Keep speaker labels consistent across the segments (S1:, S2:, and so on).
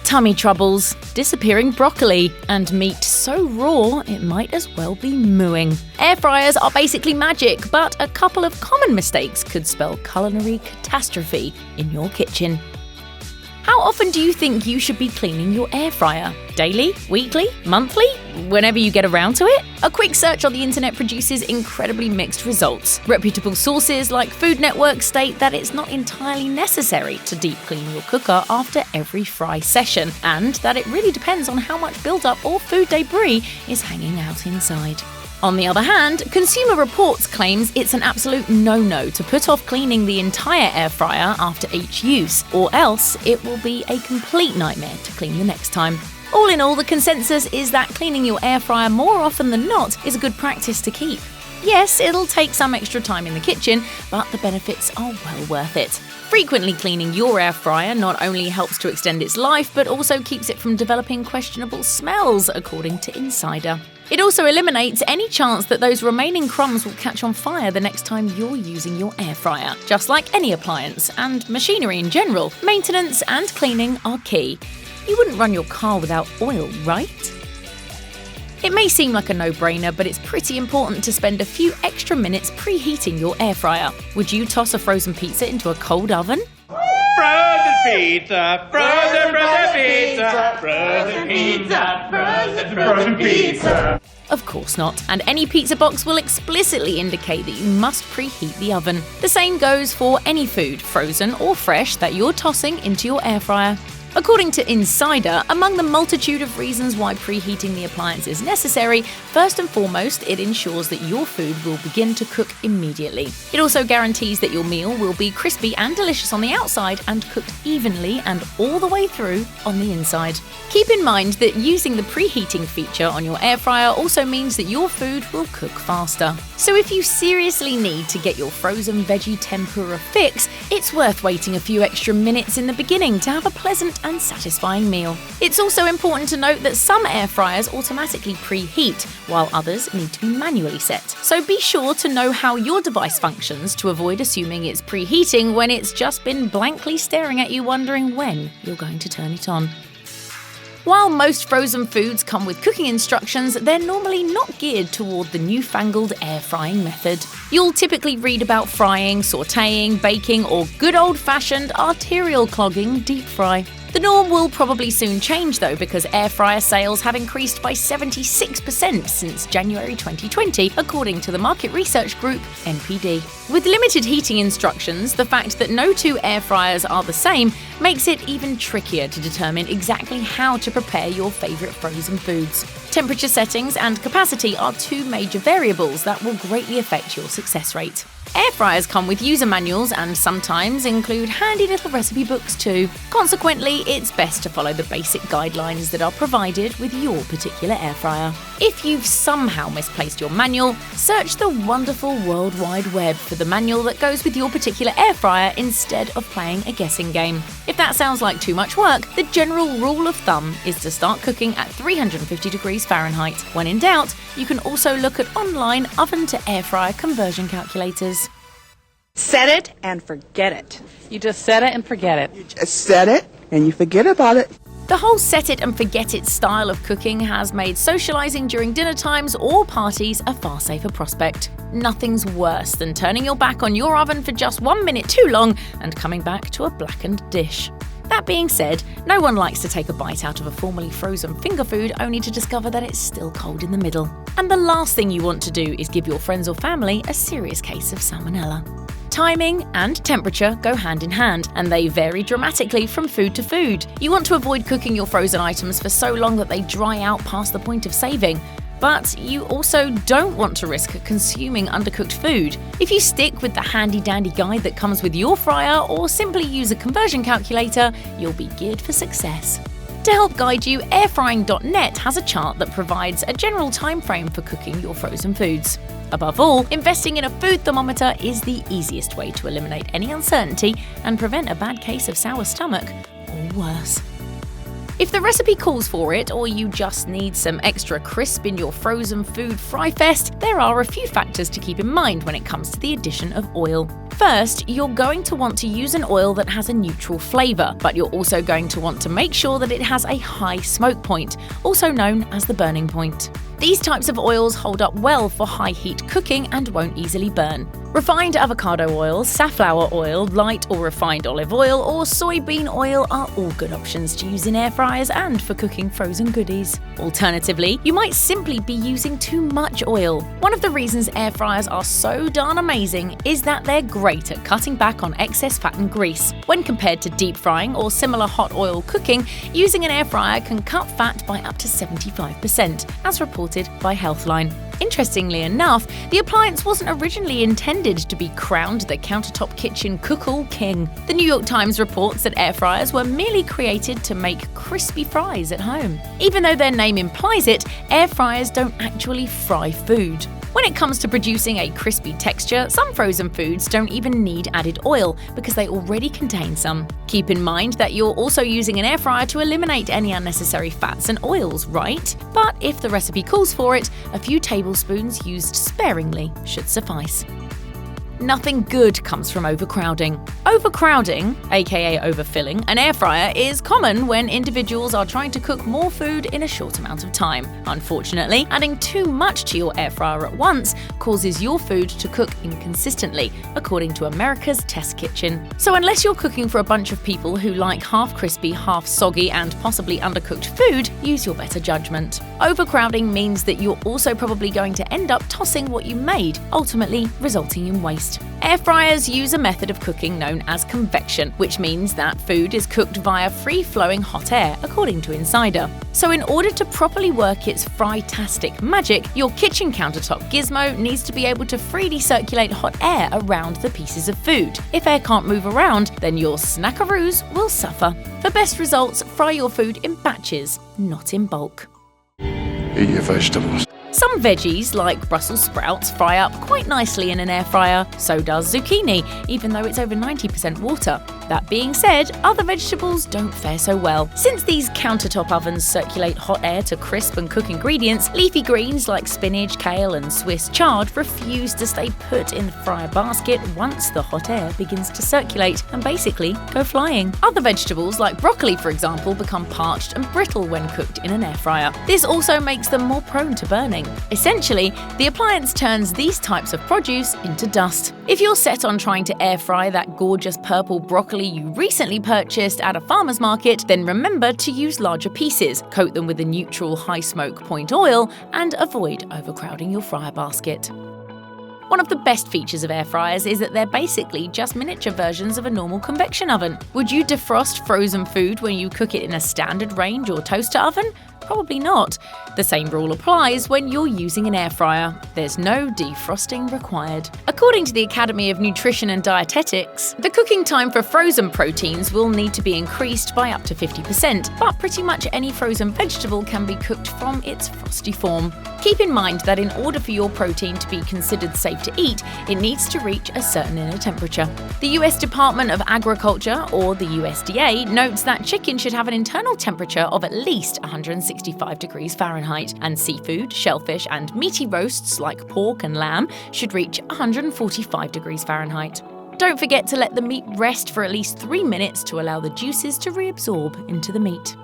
S1: tummy troubles, disappearing broccoli, and meat so raw it might as well be mooing. Air fryers are basically magic, but a couple of common mistakes could spell culinary catastrophe in your kitchen. How often do you think you should be cleaning your air fryer? Daily? Weekly? Monthly? Whenever you get around to it? A quick search on the internet produces incredibly mixed results. Reputable sources like Food Network state that it's not entirely necessary to deep clean your cooker after every fry session, and that it really depends on how much buildup or food debris is hanging out inside. On the other hand, Consumer Reports claims it's an absolute no-no to put off cleaning the entire air fryer after each use, or else it will be a complete nightmare to clean the next time. All in all, the consensus is that cleaning your air fryer more often than not is a good practice to keep. Yes, it'll take some extra time in the kitchen, but the benefits are well worth it. Frequently cleaning your air fryer not only helps to extend its life, but also keeps it from developing questionable smells, according to Insider. It also eliminates any chance that those remaining crumbs will catch on fire the next time you're using your air fryer. Just like any appliance, and machinery in general, maintenance and cleaning are key. You wouldn't run your car without oil, right? It may seem like a no-brainer, but it's pretty important to spend a few extra minutes preheating your air fryer. Would you toss a frozen pizza into a cold oven?
S2: Frozen pizza, frozen pizza, frozen pizza, frozen pizza.
S1: Of course not, and any pizza box will explicitly indicate that you must preheat the oven. The same goes for any food, frozen or fresh, that you're tossing into your air fryer. According to Insider, among the multitude of reasons why preheating the appliance is necessary, first and foremost, it ensures that your food will begin to cook immediately. It also guarantees that your meal will be crispy and delicious on the outside and cooked evenly and all the way through on the inside. Keep in mind that using the preheating feature on your air fryer also means that your food will cook faster. So if you seriously need to get your frozen veggie tempura fix, it's worth waiting a few extra minutes in the beginning to have a pleasant and satisfying meal. It's also important to note that some air fryers automatically preheat, while others need to be manually set. So be sure to know how your device functions to avoid assuming it's preheating when it's just been blankly staring at you wondering when you're going to turn it on. While most frozen foods come with cooking instructions, they're normally not geared toward the newfangled air frying method. You'll typically read about frying, sautéing, baking, or good old-fashioned arterial clogging deep fry. The norm will probably soon change though, because air fryer sales have increased by 76% since January 2020, according to the market research group NPD. With limited heating instructions, the fact that no two air fryers are the same makes it even trickier to determine exactly how to prepare your favourite frozen foods. Temperature settings and capacity are two major variables that will greatly affect your success rate. Air fryers come with user manuals and sometimes include handy little recipe books too. Consequently, it's best to follow the basic guidelines that are provided with your particular air fryer. If you've somehow misplaced your manual, search the wonderful World Wide Web for the manual that goes with your particular air fryer instead of playing a guessing game. If that sounds like too much work, the general rule of thumb is to start cooking at 350 degrees Fahrenheit. When in doubt, you can also look at online oven to air fryer conversion calculators.
S3: Set it and forget it.
S4: You just set it and forget it.
S5: You just set it and you forget about it.
S1: The whole set it and forget it style of cooking has made socialising during dinner times or parties a far safer prospect. Nothing's worse than turning your back on your oven for just 1 minute too long and coming back to a blackened dish. That being said, no one likes to take a bite out of a formerly frozen finger food only to discover that it's still cold in the middle. And the last thing you want to do is give your friends or family a serious case of salmonella. Timing and temperature go hand in hand, and they vary dramatically from food to food. You want to avoid cooking your frozen items for so long that they dry out past the point of saving. But you also don't want to risk consuming undercooked food. If you stick with the handy-dandy guide that comes with your fryer or simply use a conversion calculator, you'll be geared for success. To help guide you, airfrying.net has a chart that provides a general time frame for cooking your frozen foods. Above all, investing in a food thermometer is the easiest way to eliminate any uncertainty and prevent a bad case of sour stomach or worse. If the recipe calls for it, or you just need some extra crisp in your frozen food fry fest, there are a few factors to keep in mind when it comes to the addition of oil. First, you're going to want to use an oil that has a neutral flavour, but you're also going to want to make sure that it has a high smoke point, also known as the burning point. These types of oils hold up well for high heat cooking and won't easily burn. Refined avocado oil, safflower oil, light or refined olive oil, or soybean oil are all good options to use in air fryers and for cooking frozen goodies. Alternatively, you might simply be using too much oil. One of the reasons air fryers are so darn amazing is that they're great at cutting back on excess fat and grease. When compared to deep frying or similar hot oil cooking, using an air fryer can cut fat by up to 75%, as reported by Healthline. Interestingly enough, the appliance wasn't originally intended to be crowned the countertop kitchen cook-all king. The New York Times reports that air fryers were merely created to make crispy fries at home. Even though their name implies it, air fryers don't actually fry food. When it comes to producing a crispy texture, some frozen foods don't even need added oil because they already contain some. Keep in mind that you're also using an air fryer to eliminate any unnecessary fats and oils, right? But if the recipe calls for it, a few tablespoons used sparingly should suffice. Nothing good comes from overcrowding. Overcrowding, aka overfilling, an air fryer is common when individuals are trying to cook more food in a short amount of time. Unfortunately, adding too much to your air fryer at once causes your food to cook inconsistently, according to America's Test Kitchen. So unless you're cooking for a bunch of people who like half crispy, half soggy, and possibly undercooked food, use your better judgment. Overcrowding means that you're also probably going to end up tossing what you made, ultimately resulting in waste. Air fryers use a method of cooking known as convection, which means that food is cooked via free-flowing hot air, according to Insider. So in order to properly work its fry-tastic magic, your kitchen countertop gizmo needs to be able to freely circulate hot air around the pieces of food. If air can't move around, then your snackaroos will suffer. For best results, fry your food in batches, not in bulk.
S6: Eat your vegetables.
S1: Some veggies, like Brussels sprouts, fry up quite nicely in an air fryer. So does zucchini, even though it's over 90% water. That being said, other vegetables don't fare so well. Since these countertop ovens circulate hot air to crisp and cook ingredients, leafy greens like spinach, kale, and Swiss chard refuse to stay put in the fryer basket once the hot air begins to circulate and basically go flying. Other vegetables, like broccoli for example, become parched and brittle when cooked in an air fryer. This also makes them more prone to burning. Essentially, the appliance turns these types of produce into dust. If you're set on trying to air fry that gorgeous purple broccoli you recently purchased at a farmer's market, then remember to use larger pieces, coat them with a neutral high smoke point oil, and avoid overcrowding your fryer basket. One of the best features of air fryers is that they're basically just miniature versions of a normal convection oven. Would you defrost frozen food when you cook it in a standard range or toaster oven? Probably not. The same rule applies when you're using an air fryer. There's no defrosting required. According to the Academy of Nutrition and Dietetics, the cooking time for frozen proteins will need to be increased by up to 50%, but pretty much any frozen vegetable can be cooked from its frosty form. Keep in mind that in order for your protein to be considered safe to eat, it needs to reach a certain inner temperature. The US Department of Agriculture, or the USDA, notes that chicken should have an internal temperature of at least 165 degrees Fahrenheit, and seafood, shellfish, and meaty roasts like pork and lamb should reach 145 degrees Fahrenheit. Don't forget to let the meat rest for at least 3 minutes to allow the juices to reabsorb into the meat.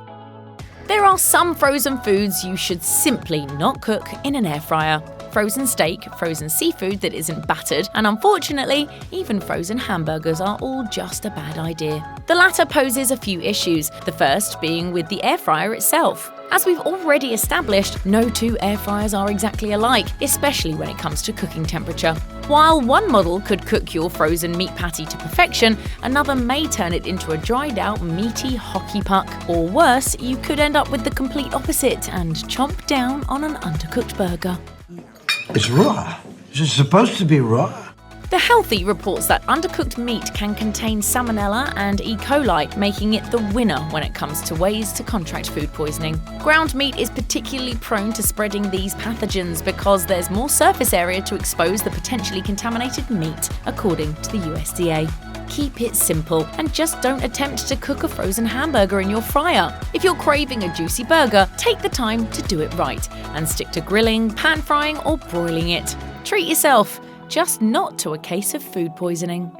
S1: There are some frozen foods you should simply not cook in an air fryer. Frozen steak, frozen seafood that isn't battered, and unfortunately, even frozen hamburgers are all just a bad idea. The latter poses a few issues, the first being with the air fryer itself. As we've already established, no two air fryers are exactly alike, especially when it comes to cooking temperature. While one model could cook your frozen meat patty to perfection, another may turn it into a dried out meaty hockey puck. Or worse, you could end up with the complete opposite and chomp down on an undercooked burger.
S7: It's raw. Is it supposed to be raw?
S1: The Healthy reports that undercooked meat can contain salmonella and E. coli, making it the winner when it comes to ways to contract food poisoning. Ground meat is particularly prone to spreading these pathogens because there's more surface area to expose the potentially contaminated meat, according to the USDA. Keep it simple and just don't attempt to cook a frozen hamburger in your fryer. If you're craving a juicy burger, take the time to do it right and stick to grilling, pan frying or broiling it. Treat yourself, just not to a case of food poisoning.